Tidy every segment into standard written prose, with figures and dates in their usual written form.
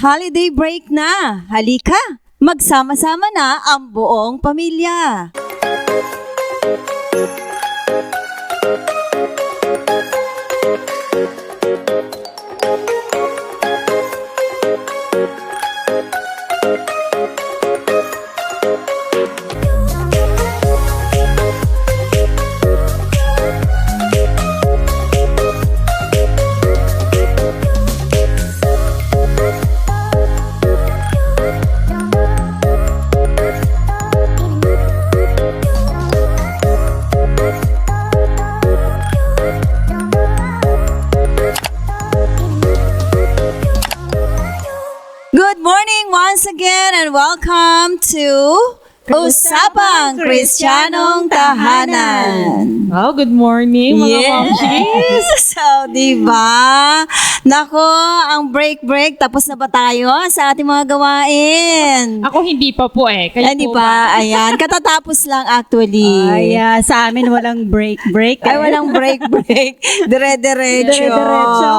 Holiday break na. Halika, magsama-sama na ang buong pamilya. Good morning once again and welcome to Usapang Kristiyanong Tahanan. Oh, good morning mga Yes! So, diba? Nako, ang break, tapos na ba tayo sa ating mga gawain? Ako hindi pa po eh. Kayo Hindi po pa, ayan. Katatapos lang actually. Ay, sa amin walang break. Ay, walang break. Dire-diretso. Dire-diretso.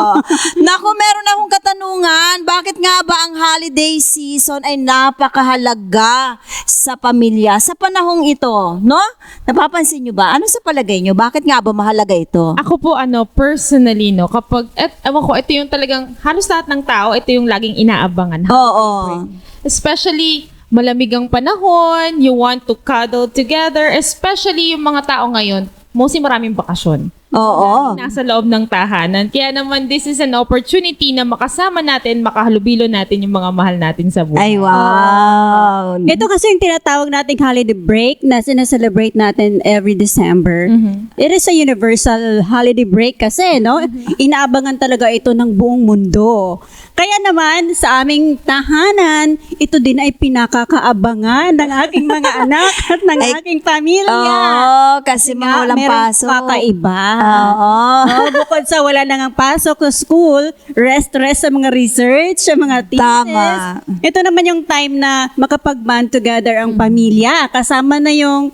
Naku, meron akong katanungan. Bakit nga ba ang holiday season ay napakahalaga sa pamilya sa panahong ito, no? Napapansin nyo ba? Ano sa palagay nyo? Bakit nga ba mahalaga ito? Ako po personally no, kapag, ewan ko, ito yung talagang, halos lahat ng tao, ito yung laging inaabangan. Oo. Especially, malamig ang panahon, you want to cuddle together, especially yung mga tao ngayon, mostly maraming bakasyon. Oo. Nasa loob ng tahanan. Kaya naman, this is an opportunity na makasama natin, makahalubilo natin yung mga mahal natin sa buhay. Ay, wow. Ito kasi yung tinatawag nating holiday break na sinaselebrate natin every December. It is a universal holiday break kasi, no? Inaabangan talaga ito ng buong mundo. Kaya naman, sa aming tahanan, ito din ay pinakakaabangan ng aking mga anak at ng aking pamilya. Oo, kasi mga walang Merong pasok. kakaiba. Oo. Oh, bukod sa wala nang pasok sa school, rest sa mga research, sa mga thesis. Tama. Ito naman yung time na makapag-band together ang pamilya. Kasama na yung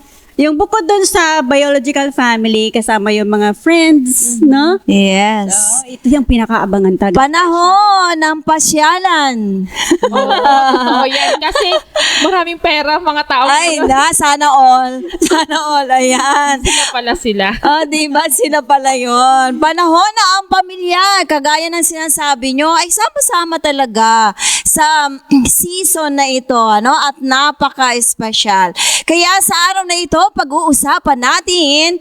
bukod dun sa biological family, kasama yung mga friends, no? Yes. So, ito yung pinakaabangan talaga. Panahon ng pasyalan. Oo, yan. Kasi maraming pera mga tao. Ay, sana all. Sana all. Ayan. Sila pala sila. Oh, diba? Sila pala yun. Panahon na ang pamilya, kagaya ng sinasabi nyo, ay sama-sama talaga sa season na ito, ano? At napaka-espesyal. Kaya sa araw na ito, pag-uusapan natin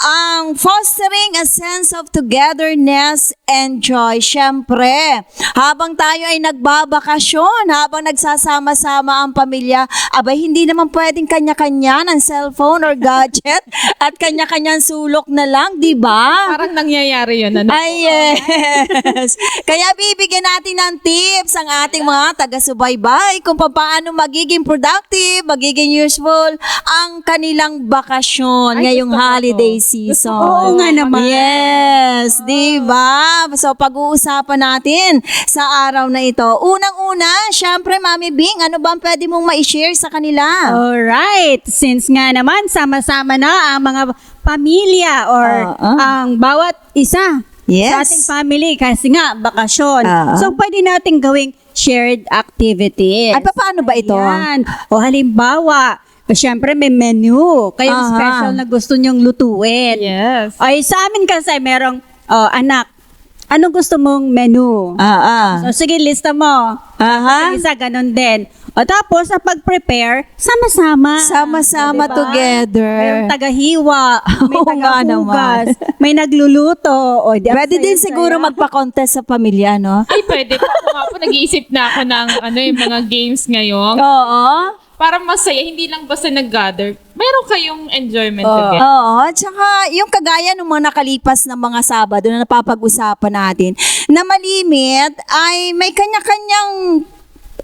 ang fostering a sense of togetherness and joy. Siyempre, habang tayo ay nagbabakasyon, habang nagsasama-sama ang pamilya, abay hindi naman pwedeng kanya-kanya ng cellphone or gadget at kanya-kanyang sulok na lang, di ba? Parang nangyayari yun. Ano? Ay, yes. Kaya bibigyan natin ng tips ang ating mga taga-subaybay kung paano magiging productive, magiging useful ang kanilang bakasyon Ay, ngayong gusto ko holiday to. season. Oo nga naman. Yes, di ba? So pag-uusapan natin sa araw na ito. Unang-una, syempre Mami Bing, ano ba ang pwede mong ma-share sa kanila? Alright, since nga naman sama-sama na ang mga pamilya or ang bawat isa Yes. sa ating family kasi nga bakasyon. Oo. So pwede nating gawing shared activities. At paano ba ito? Ayan. O halimbawa, syempre may menu. Kayong Aha. special na gusto nyong lutuin. Yes. Ay, sa amin kasi merong anak. Anong gusto mong menu? So sige, lista mo. Aha. Isa, ganun din. O tapos, sa pag-prepare, sama-sama. Sama-sama O, diba? together. Mayroong tagahiwa, may Oo nga tagahugas, may nagluluto. O, di, Pwede din siguro magpa-contest sa pamilya, no? Ay, pwede pa. Ako nga po, nag-iisip na ako ng yung mga games ngayon. Oo. Para masaya, hindi lang basta nag-gather. Meron kayong enjoyment together. Oo, tsaka yung kagaya ng mga nakalipas na mga Sabado na napapag-usapan natin, na malimit ay may kanya-kanyang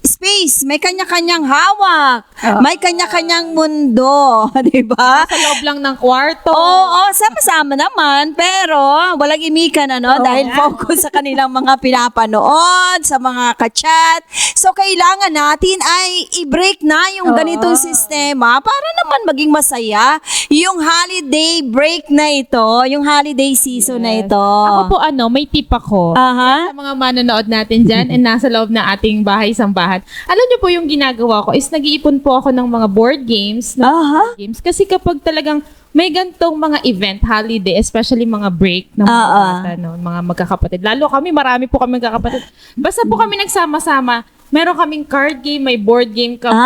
space, may kanya-kanyang hawak, Oo. may kanya-kanyang mundo, di ba? Sa loob lang ng kwarto. Oo, sama-sama naman, pero walang imikan, dahil focus sa kanilang mga pinapanood, sa mga ka-chat. So, kailangan natin ay i-break na yung ganitong sistema para naman maging masaya yung holiday break na ito, yung holiday season na ito. Ako po may tip ako. Aha. Sa mga manonood natin dyan and nasa loob ng ating bahay-sambahan. Alam niyo po yung ginagawa ko is nag-iipon po ako ng mga board games. Aha. Kasi kapag talagang may gantong mga event, holiday, especially mga break ng mga bata, mga magkakapatid. Lalo kami, marami po kami magkakapatid. Basta po kami nagsama-sama, meron kaming card game, may board game kami.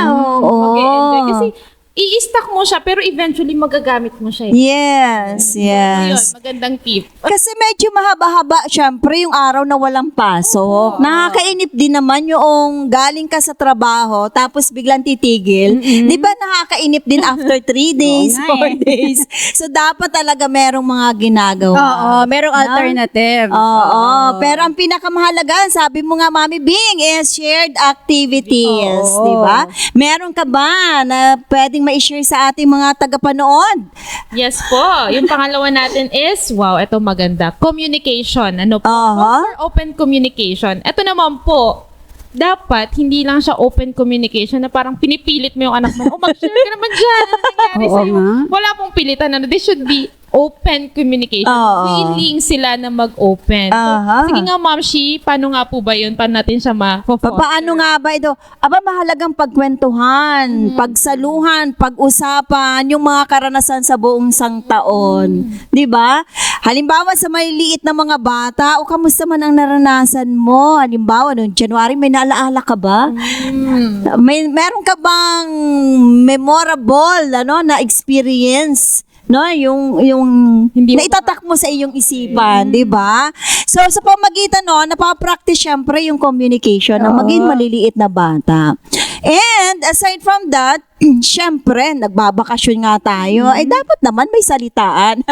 Oo. Mag-e-enjoy. Kasi i-stack mo siya, pero eventually magagamit mo siya. Yes, Ayun, yes. magandang tip. Kasi medyo mahaba-haba, syempre, yung araw na walang pasok. Nakakainip din naman yung galing ka sa trabaho, tapos biglang titigil. Di ba nakakainip din after 3 days, Oo nga 4 days? So, dapat talaga merong mga ginagawa. Oo, merong alternative. Oo, pero ang pinakamahalaga, sabi mo nga, Mami Bing, is shared activities. Oo. Di ba? Meron ka ba na pwedeng ma-share sa ating mga tagapanood? Yes po. Yung pangalawa natin is, wow, ito maganda. Communication. Ano po? Aha. For open communication. Ito naman po, dapat hindi lang siya open communication na parang pinipilit mo yung anak mo. Mag-share ka naman dyan. Ano nangyari Oo sa'yo? nga. Wala pong pilitan. This should be open communication. Oo. Willing sila na mag-open. So, Aha. sige nga, Ma'am Shi, paano nga po ba yun? Paano natin siya ma-foster? Paano nga ba ito? Aba, mahalagang pagkwentuhan, pagsaluhan, pag-usapan, yung mga karanasan sa buong sangtaon. Di ba? Halimbawa sa maliliit na mga bata, o kamusta man ang naranasan mo? Halimbawa, noong January, may naalaala ka ba? Meron ka bang memorable na experience? No, yung Hindi mo naitatak mo sa iyong isipan, 'di ba? So sa pamagitan napapractice syempre yung communication ng maging maliliit na bata. And aside from that, syempre, nagbabakasyon nga tayo, ay dapat naman may salitaan.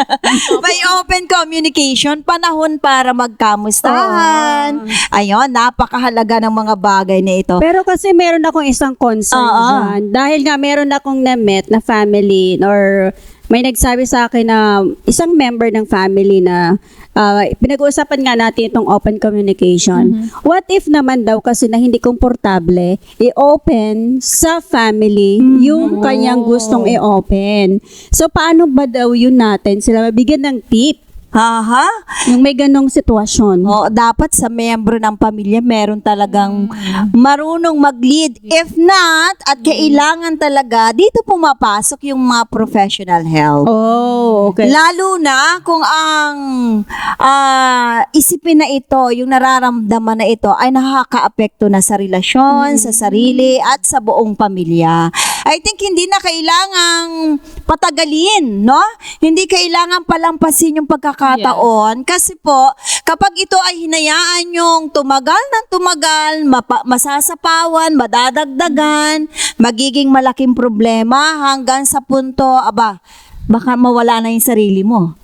May open communication, panahon para magkamustahan. Ayun, napakahalaga ng mga bagay na ito. Pero kasi meron akong isang concern Oo. dyan. Dahil nga meron akong na-met na family or may nagsabi sa akin na isang member ng family na pinag-uusapan nga natin itong open communication. What if naman daw kasi na hindi komportable, i-open sa family yung kanyang gustong i-open. So, paano ba daw yun natin sila mabigyan ng tip? Aha. Yung may ganong sitwasyon. Oo, dapat sa miyembro ng pamilya meron talagang marunong mag-lead. If not, at kailangan talaga, dito pumapasok yung mga professional help. Oh, okay. Lalo na kung ang isipin na ito, yung nararamdaman na ito ay nakakaapekto na sa relasyon, sa sarili, at sa buong pamilya. I think hindi na kailangang patagalin, no? Hindi kailangan palampasin yung pagkakataon kasi po, kapag ito ay hinayaan yung tumagal ng tumagal, masasapawan, madadagdagan, magiging malaking problema hanggang sa punto, baka mawala na yung sarili mo.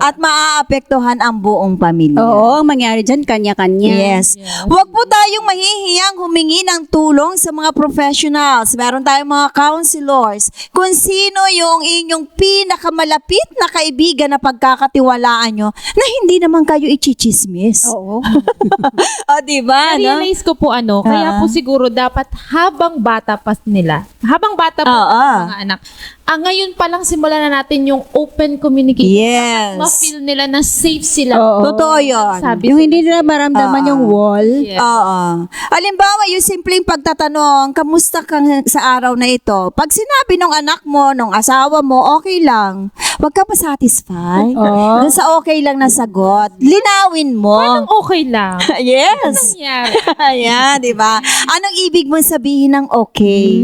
At maaapektuhan ang buong pamilya. Oo, ang mangyari dyan, kanya-kanya. Yes. Huwag po tayong mahihiyang humingi ng tulong sa mga professionals. Meron tayong mga counselors. Kung sino yung inyong pinakamalapit na kaibigan na pagkakatiwalaan nyo na hindi naman kayo ichichismis. Oo. O, diba? No? Na-realize ko po kaya po siguro dapat habang bata pa ang mga anak, ngayon pa lang simulan na natin yung open communication. Yes. Ma-feel nila na safe sila. Oo. Totoo yun. Sabi Yung sila hindi nila maramdaman yung wall. Yeah. Oo. Halimbawa, yung simpleng pagtatanong, kamusta ka sa araw na ito? Pag sinabi ng anak mo, ng asawa mo, okay lang. Huwag ka pa satisfied. Oo. Doon sa okay lang na sagot. Linawin mo. Anong okay lang? Yes. Nangyari. Ayan, di ba? Anong ibig mong sabihin ng okay?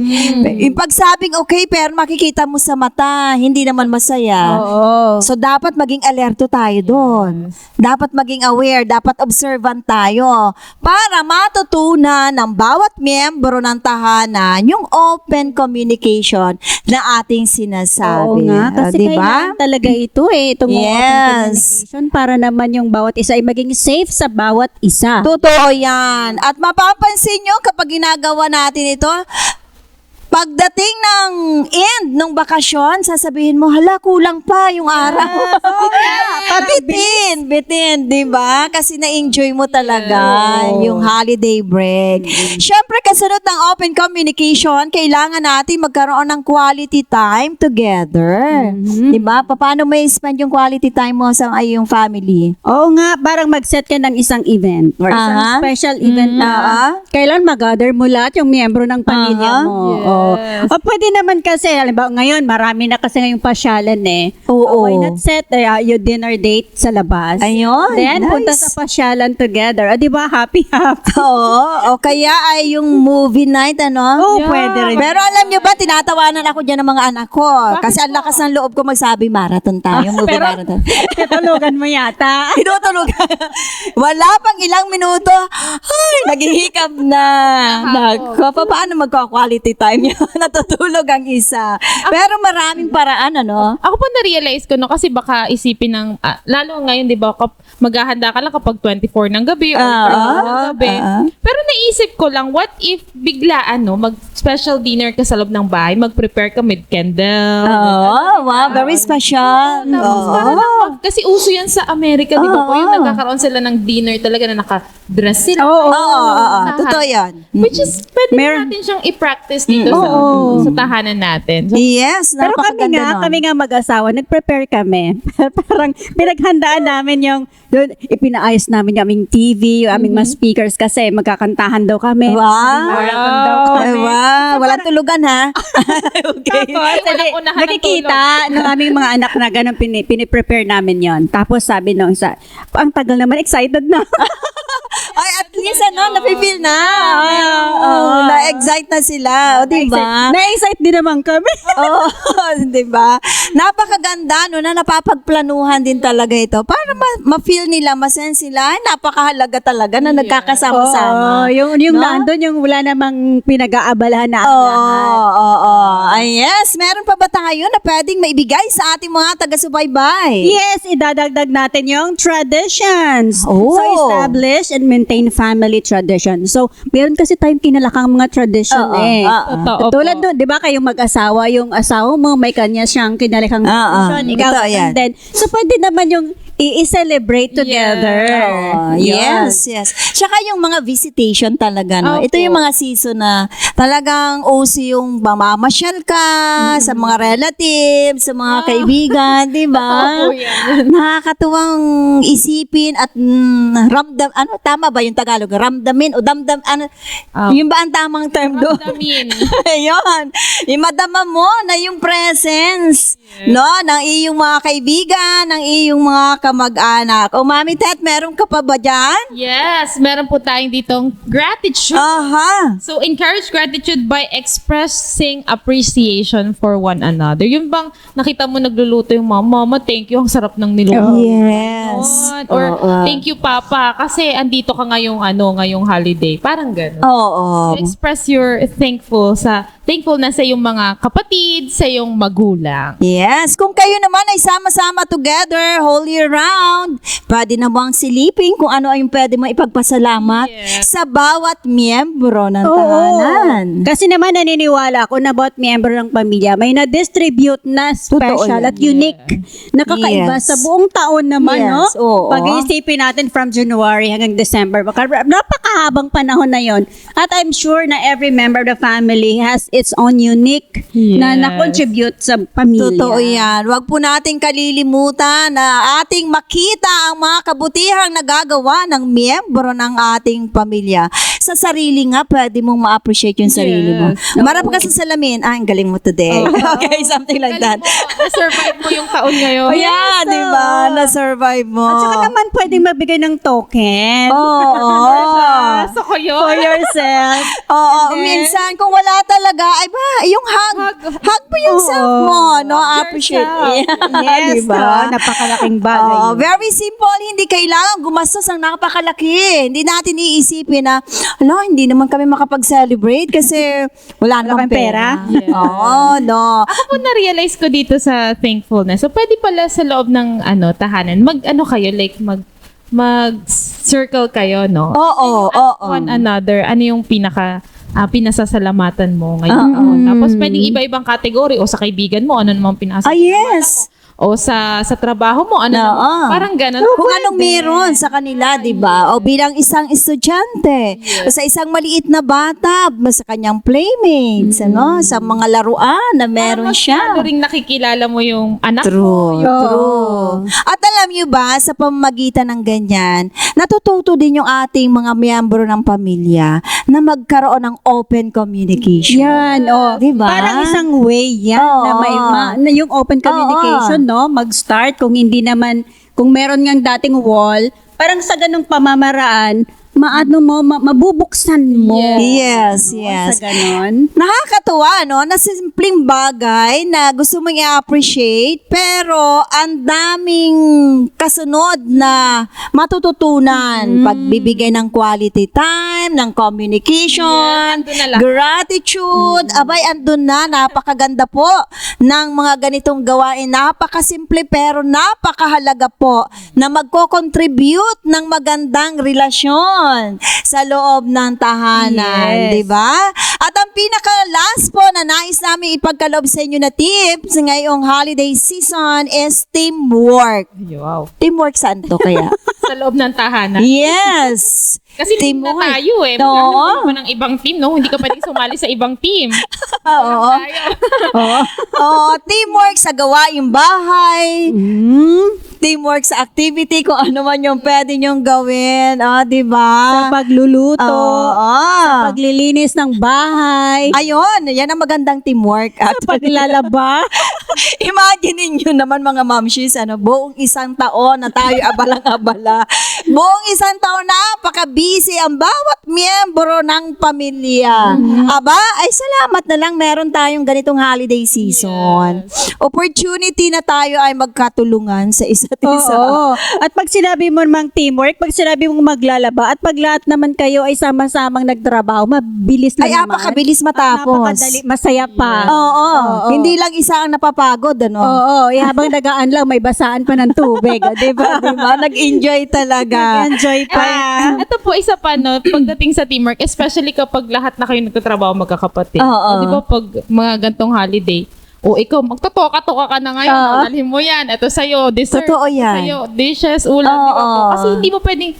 Yung pagsabing okay, pero makikita mo sa mata, hindi naman masaya. Oo. So, dapat maging alerto tayo doon. Dapat maging aware, dapat observant tayo para matutunan ng bawat miyembro ng tahanan yung open communication na ating Oo sinasabi. nga, kasi Di ba? kailangan talaga ito itong open Yes. communication para naman yung bawat isa ay maging safe sa bawat isa. Totoo yan. At mapapansin nyo kapag ginagawa natin ito, pagdating ng end ng bakasyon, sasabihin mo, hala, kulang pa yung araw. Bitin, di ba? Kasi na-enjoy mo talaga yung holiday break. Siyempre, kasunod ng open communication, kailangan natin magkaroon ng quality time together. Di ba? Paano mo i-spend yung quality time mo sa iyong family? Oo nga, parang mag-set ka ng isang event or isang Aha. special event na kailan mag-gather mo lahat yung miyembro ng pamilya mo. Yes. O pwede naman kasi, halimbawa ngayon, marami na kasi ngayong pasyalan eh. Oo. Why not set your dinner date sa labas? Ayun, Then, nice. punta sa pasyalan together. O, di ba? Happy. Oo. O kaya ay yung movie night, ano? Oo, Yeah. pwede rin. Pero alam nyo ba, tinatawanan ako dyan ng mga anak ko. Kasi ang lakas ng loob ko magsabi, marathon tayo, movie marathon. Tutulugan mo yata. Tinutulog. Wala pang ilang minuto. Ay, naghihikap na. Nako, paano magka-quality time yun? Natutulog ang isa. Pero maraming paraan, ano? Ako po na-realize ko, no, kasi baka isipin ng, lalo ngayon, di ba, maghahanda ka lang kapag 24 ng gabi or 30 ng gabi. Pero naisip ko lang, what if biglaan, no, mag-special dinner ka sa loob ng bahay, mag-prepare ka with candle. Oh, wow, very special. Tapos Oo. parang kasi uso yan sa Amerika, di ba po? Yung nagkakaroon sila ng dinner talaga na naka-dress sila. Oo. Totoo yan. Which is, pwede natin siyang i-practice dito sa tahanan natin. So, Yes, Pero napakaganda nun. kami nga mag-asawa, nag-prepare kami. Parang pinaghandaan namin yung, doon, ipinaayos namin yung aming TV, yung aming mga speakers kasi magkakantahan daw kami. Wow. Marathon daw Ay, kami. wow. Walang tulugan, ha? Okay. Tapos, Walang unahan ng nakikita ng aming mga anak na gano'n piniprepare namin yon. Tapos sabi nung isa, ang tagal naman, excited na. Ay, at least ano, napipil na. Na-excite na sila. O, diba? Na-excite din naman kami. Oo, diba? Napakaganda, no, na napapagplanuhan din talaga ito. Para ma-feel nila, ma-sense nila, ay, napakahalaga talaga na nagkakasama-sama. yung No? nandun, yung wala namang pinag-aabalahan na ang lahat. Oo. Ay, yes. Meron pa ba tayo na pwedeng maibigay sa ating mga taga-subaybay? Yes, idadagdag natin yung traditions. Oh. So, establish and maintain family tradition. So, meron kasi tayong kinalakang mga tradition eh. Totoo Tulad po. doon, di ba kayong mag-asawa, yung asawa mo, may kanya siyang kinalakang tradition. Ikaw, Totoo yan. and then, so pwede naman yung i-celebrate together. Oh, yes. Tsaka yung mga visitation talaga, no? Opo. Ito yung mga season na talagang uso yung mamamasyal ka sa mga relatives, sa mga kaibigan, di ba? Opo, yan. Nakakatuwang isipin at ramdam, ano, tama ba yung Tagalog? Ramdamin o damdam, ano, yun ba ang tamang term doon? Ramdamin. Ayun. Imadama mo na yung presence, no, ng iyong mga kaibigan, ng iyong mga kamag-anak. O Mami Tet, meron ka pa ba dyan? Yes, meron po tayong ditong gratitude. Aha. So, encourage gratitude by expressing appreciation for one another. Yung bang nakita mo nagluluto yung mama, thank you, ang sarap ng niluto. Yes. Or, Oo. thank you, Papa, kasi andito ka ngayong, ngayong holiday. Parang gano'n. Oo. Express your thankfulness sa iyong mga kapatid, sa iyong magulang. Yes. Kung kayo naman ay sama-sama together, whole year round, pwede na bang silipin kung ano ay yung pwede mo ipagpasalamat Yes. sa bawat miyembro ng tahanan. Kasi naman naniniwala ako na bawat miyembro ng pamilya may na-distribute na special yan. at unique na kakaiba Yes. sa buong taon naman, Yes, no? oo. Pag-iisipin natin from January hanggang December, baka napakahabang panahon na yon. At I'm sure na every member of the family has its own unique na Yes. na-contribute sa pamilya. Totoo yan. Huwag po nating kalilimutan na ating makita ang mga kabutihang nagagawa ng miyembro ng ating pamilya. Sa sarili nga, pwede mong ma-appreciate yung sarili mo. Marap ka sa salamin, ang galing mo today. Okay, something like that. Na-survive mo yung taon ngayon. Oh, yeah, di ba? Na-survive mo. At saka naman pwedeng magbigay ng token. Oo. So, ko yun. For yourself. Oo, And then- minsan kung wala talaga, ay ba, yung hug mo yung self mo, no? Appreciate. Yes, diba? no? Napakalaking bagay Oo, yun. very simple, hindi kailangan gumastos ng napakalaki. Hindi natin iisipin na, hindi naman kami makapag-celebrate kasi wala namang kaming pera. pera. Oo, no. Ako po na-realize ko dito sa thankfulness. So, pwede pala sa loob ng tahanan, kayo, like, mag-circle kayo, no? Oo, Ask oo. one another, ano yung pinasasalamatan mo ngayon taon. Tapos, pwedeng iba-ibang kategory o sa kaibigan mo, ano namang pinasasalamatan Yes. mo. O sa trabaho mo, ano Oo. namang, parang ganun. Kung anong meron sa kanila, di ba? O bilang isang estudyante, o sa isang maliit na bata, sa kanyang playmates, sa mga laruan na meron siya. Ano ring nakikilala mo yung anak mo. True, Yung, true. At alam niyo ba, sa pamamagitan ng ganyan, natututo din yung ating mga miyembro ng pamilya na magkaroon ng open communication. Yan, Diba? Parang isang way yan Oo. na yung open communication, no? Mag-start kung hindi naman, kung meron ngang dating wall, parang sa ganung pamamaraan, mabubuksan mo. Yes, No? yes. Sa ganon. Nakakatuwa, no? Na simpleng bagay na gusto mong i-appreciate, pero ang daming kasunod na matututunan. Pagbibigay ng quality time, ng communication, Yeah, andun na lahat. gratitude. Abay, andun na. Napakaganda po ng mga ganitong gawain. Napakasimple pero napakahalaga po na magko-contribute ng magandang relasyon sa loob ng tahanan, Yes. 'di ba? At ang pinaka-last po na nais namin ipagkaloob sa inyo na tips ngayong holiday season is teamwork. wow. Teamwork saan to kaya? Sa loob ng tahanan. Yes. Kasi team na Teamwork. tayo eh. Oo. Magkakaroon pa ng ibang team, no? Hindi ka pwedeng sumali sa ibang team. Oo. Tayo. Oo, teamwork sa gawaing bahay. Teamwork sa activity kung ano man yung pwede nyong gawin. Di ba? Sa pagluluto, Oo. paglilinis ng bahay, Ayun, yan ang magandang teamwork. At paglalaba. imagine niyo naman mga mamshis, buong isang taon na tayo abalang-abala. Buong isang taon napaka-busy ang bawat miyembro ng pamilya. Aba, ay salamat na lang meron tayong ganitong holiday season. Opportunity na tayo ay magkatulungan sa isa't isa. Oo. At pag sinabi mo namang teamwork, pag sinabi mong maglalaba, at pag lahat naman kayo ay sama-samang nagtrabaho, mabilis na Ay, naman. apakabilis matapos. Napakadali, masaya pa. Oo. Hindi lang isa ang napapagod, Oo, habang nagaan lang, may basaan pa ng tubig. Di ba? Diba? Nag-enjoy talaga. Enjoy pa. Ito po, isa pa, no? Pagdating sa teamwork, especially kapag lahat na kayo nagtatrabaho magkakapatid. Oo. Di ba pag mga gantong holiday, ikaw, magtotoka-toka ka na ngayon. Oo. Dalhin mo yan. Ito sa'yo, dessert. Totoo yan. Ito sa'yo, dishes, ulam. Di ba po? Oo. Kasi hindi mo pwedeng,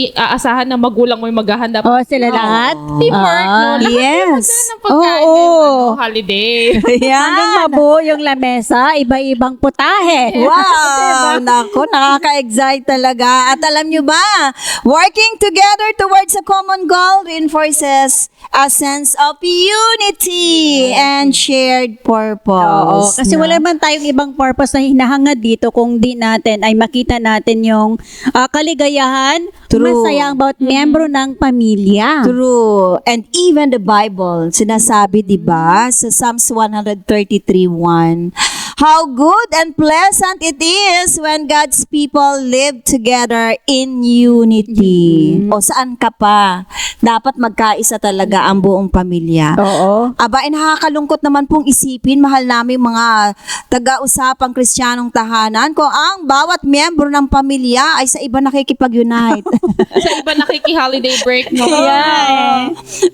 aasahan na magulang mo yung maghahanda. Sila lahat. Teamwork, no? Lahat Yes. ng pagkain Oo. ng holiday. Hanggang mabuo yung lamesa, iba-ibang putahe. Wow! Naku, nakaka-excite talaga. At alam nyo ba, working together towards a common goal reinforces a sense of unity and shared purpose. Oo, kasi wala man tayong ibang purpose na hinahangad dito kung di natin ay makita natin yung kaligayahan, True. masaya ang bawat miyembro ng pamilya. True. And even the Bible, sinasabi, di ba, sa Psalms 133:1, how good and pleasant it is when God's people live together in unity. O saan ka pa? Dapat magkaisa talaga ang buong pamilya. Oo. Aba, nakakalungkot naman pong isipin, mahal namin mga taga-usapang Kristiyanong tahanan, kung ang bawat miyembro ng pamilya ay sa iba nakikipag-unite. Sa iba nakiki-holiday break, no?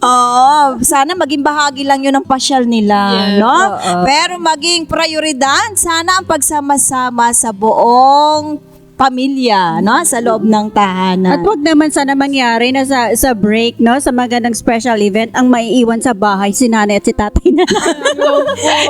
Oo, sana maging bahagi lang yun ng pasyal nila, Yes, no? oo. Pero maging prioridad, sana ang pagsama-sama sa buong pamilya, no? Sa loob ng tahanan. At wag naman sana mangyari na sa break, no, sa magandang special event, ang maiiwan sa bahay si nanay at si tatay na.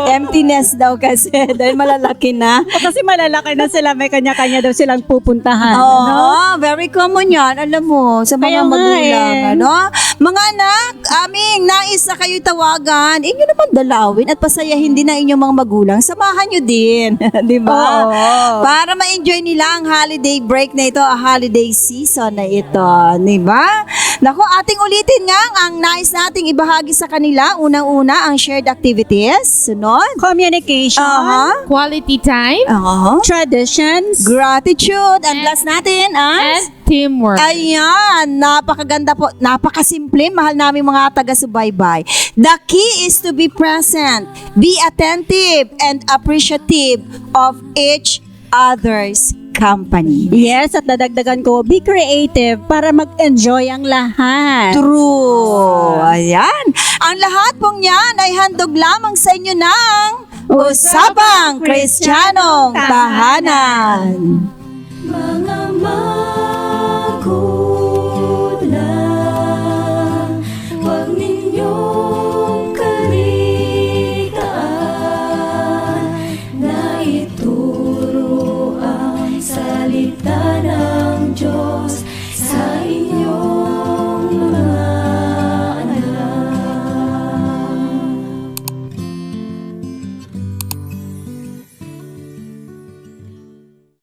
Emptiness daw kasi, dahil malalaki na. Kasi malalaki na sila, may kanya-kanya daw silang pupuntahan. Oo, no? very common yan, alam mo, sa mga Kaya nga magulang, eh. ano? Mga anak, aming nais na kayo tawagan, inyo naman dalawin at pasayahin din ang inyong mga magulang. Samahan nyo din, di ba? Oo. Para ma-enjoy nila ang holiday break na ito, a holiday season na ito, di ba? Naku, ating ulitin nga ang nais nating ibahagi sa kanila. Unang-una, ang shared activities. Sunod. Communication, Quality time traditions, Gratitude. And last natin and teamwork. Ayan, napakaganda po, napakasimple, mahal namin mga taga-subaybay. The key is to be present, be attentive, and appreciative of each other's company. yes, at dadagdagan ko, be creative para mag-enjoy ang lahat. True. Ayan. Ang lahat pong yan ay handog lamang sa inyo ng Usapang Kristiyanong Tahanan.